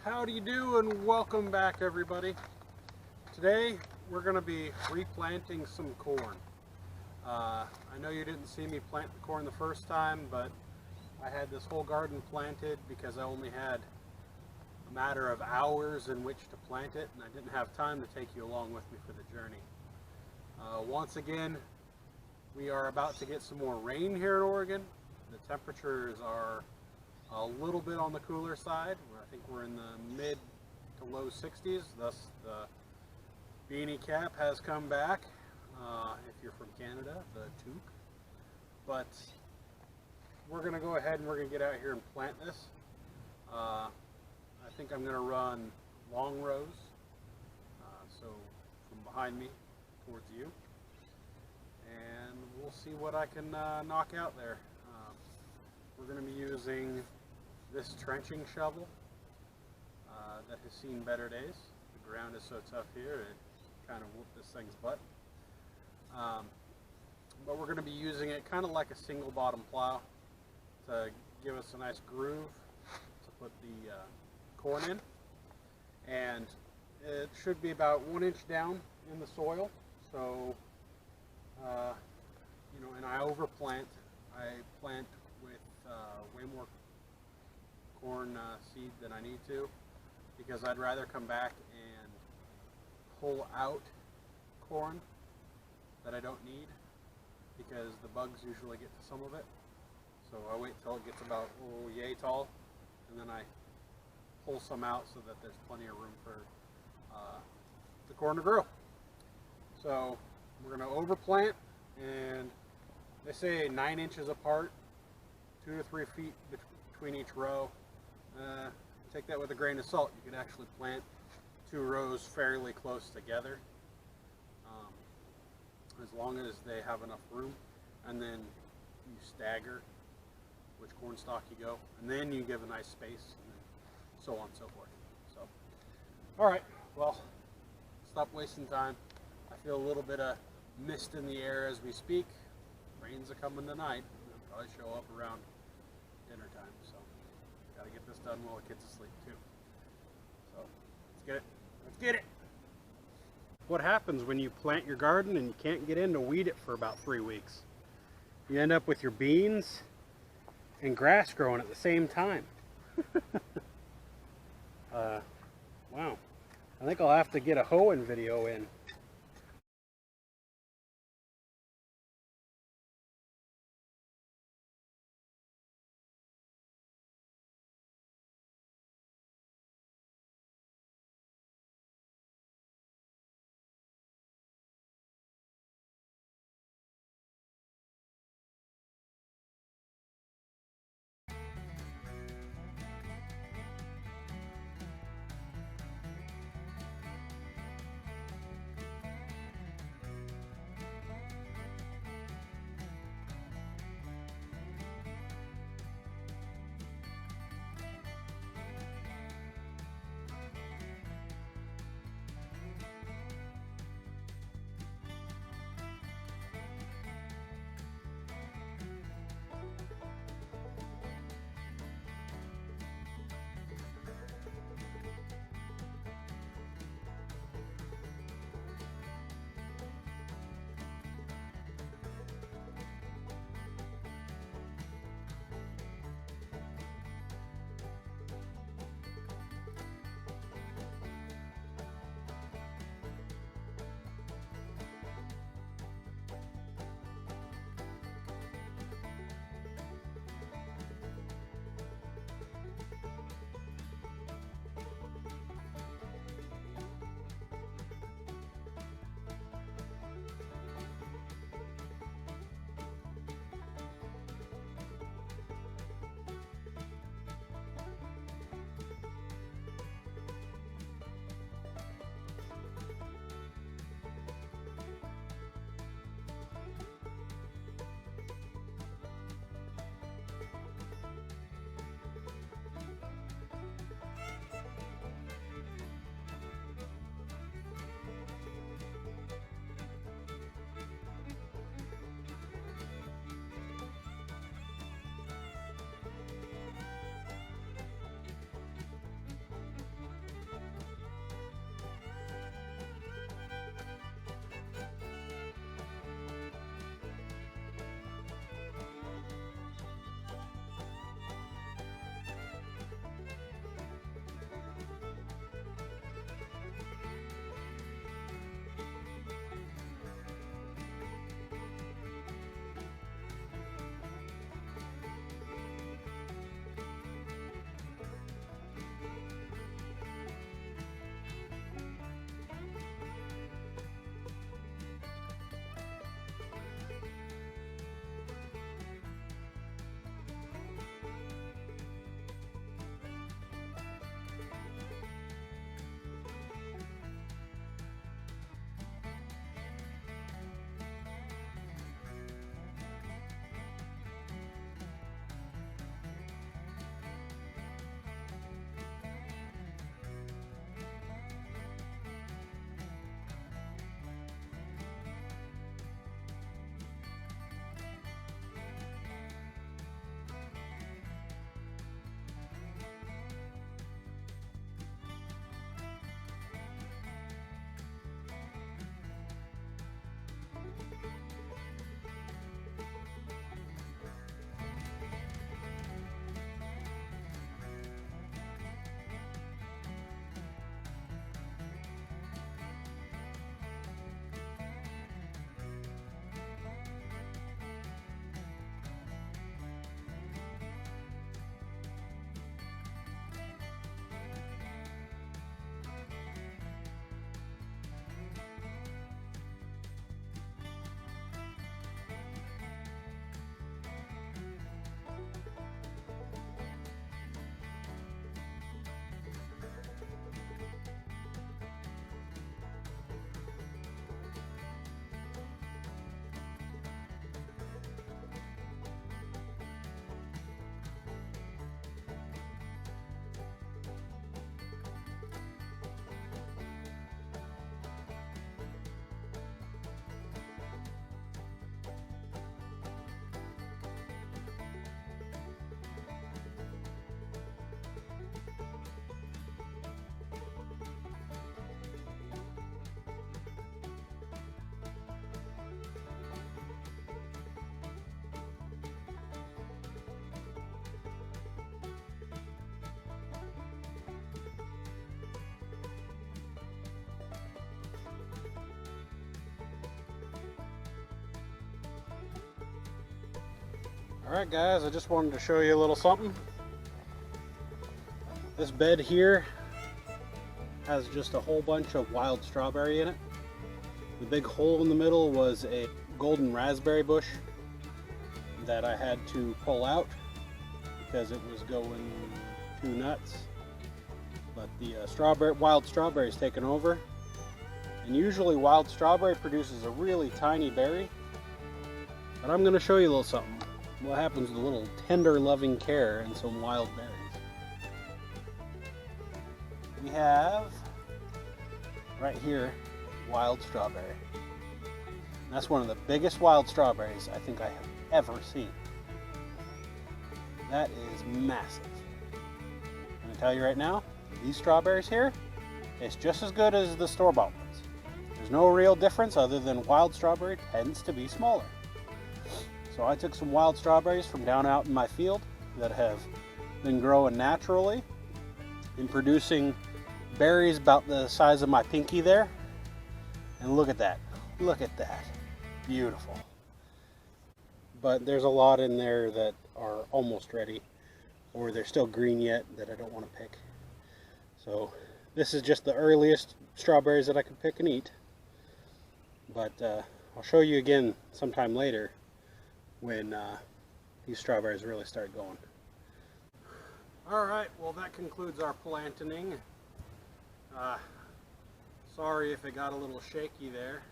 How do you do, and welcome back, everybody. Today we're going to be replanting some corn. I know you didn't see me plant the corn the first time, but I had this whole garden planted because I only had a matter of hours in which to plant it, and I didn't have time to take you along with me for the journey. Once again, we are about to get some more rain here in Oregon. The temperatures are a little bit on the cooler side. I think we're in the mid to low 60s, thus the beanie cap has come back. If you're from Canada, the toque. But we're going to go ahead and we're going to get out here and plant this. I think I'm going to run long rows, so from behind me towards you, and we'll see what I can knock out there. We're going to be using this trenching shovel that has seen better days. The ground is so tough here, it kind of whooped this thing's butt. But we're going to be using it kind of like a single bottom plow to give us a nice groove to put the corn in. And it should be about 1 inch down in the soil. So, and I overplant. I plant with way more corn seed than I need to, because I'd rather come back and pull out corn that I don't need, because the bugs usually get to some of it. So I wait till it gets about yay tall, and then I pull some out so that there's plenty of room for the corn to grow. So we're going to overplant, and they say 9 inches apart, 2 to 3 feet between each row. Take that with a grain of salt. You can actually plant 2 rows fairly close together, as long as they have enough room, and then you stagger which corn stalk you go, and then you give a nice space, and then so on and so forth. So, all right, well, stop wasting time. I feel a little bit of mist in the air as we speak. Rain's a-coming tonight. It'll probably show up around dinner time, so got to get this done while the kids are asleep too. So let's get it. Let's get it. What happens when you plant your garden and you can't get in to weed it for about 3 weeks? You end up with your beans and grass growing at the same time. Wow. I think I'll have to get a hoeing video in. Alright guys, I just wanted to show you a little something. This bed here has just a whole bunch of wild strawberry in it. The big hole in the middle was a golden raspberry bush that I had to pull out because it was going too nuts. But the wild strawberry is taken over. And usually wild strawberry produces a really tiny berry. But I'm going to show you a little something. What happens with a little tender loving care and some wild berries. We have right here wild strawberry. And that's one of the biggest wild strawberries I think I have ever seen. That is massive. I'm going to tell you right now, these strawberries here, it's just as good as the store-bought ones. There's no real difference other than wild strawberry tends to be smaller. So I took some wild strawberries from down out in my field that have been growing naturally and producing berries about the size of my pinky there. And look at that. Look at that. Beautiful. But there's a lot in there that are almost ready, or they're still green yet that I don't want to pick. So this is just the earliest strawberries that I could pick and eat. But I'll show you again sometime later when these strawberries really start going. Alright, well that concludes our planting. Sorry if it got a little shaky there.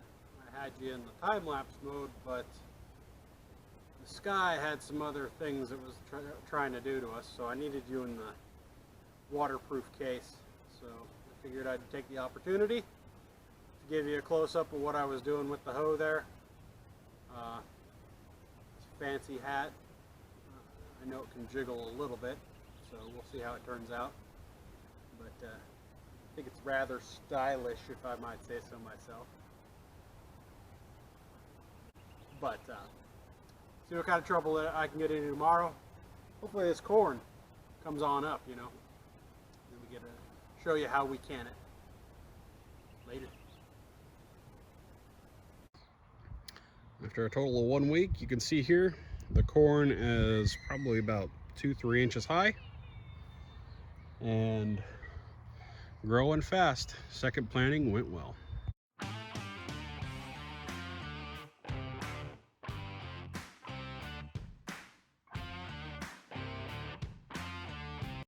I had you in the time-lapse mode, but the sky had some other things it was trying to do to us, so I needed you in the waterproof case. So I figured I'd take the opportunity to give you a close-up of what I was doing with the hoe there. It's a fancy hat. I know it can jiggle a little bit, so we'll see how it turns out. But I think it's rather stylish, if I might say so myself. But see what kind of trouble that I can get into tomorrow. Hopefully this corn comes on up, you know. Then we get to show you how we can it. Later. After a total of 1 week, you can see here the corn is probably about 2-3 inches high and growing fast. Second planting went well.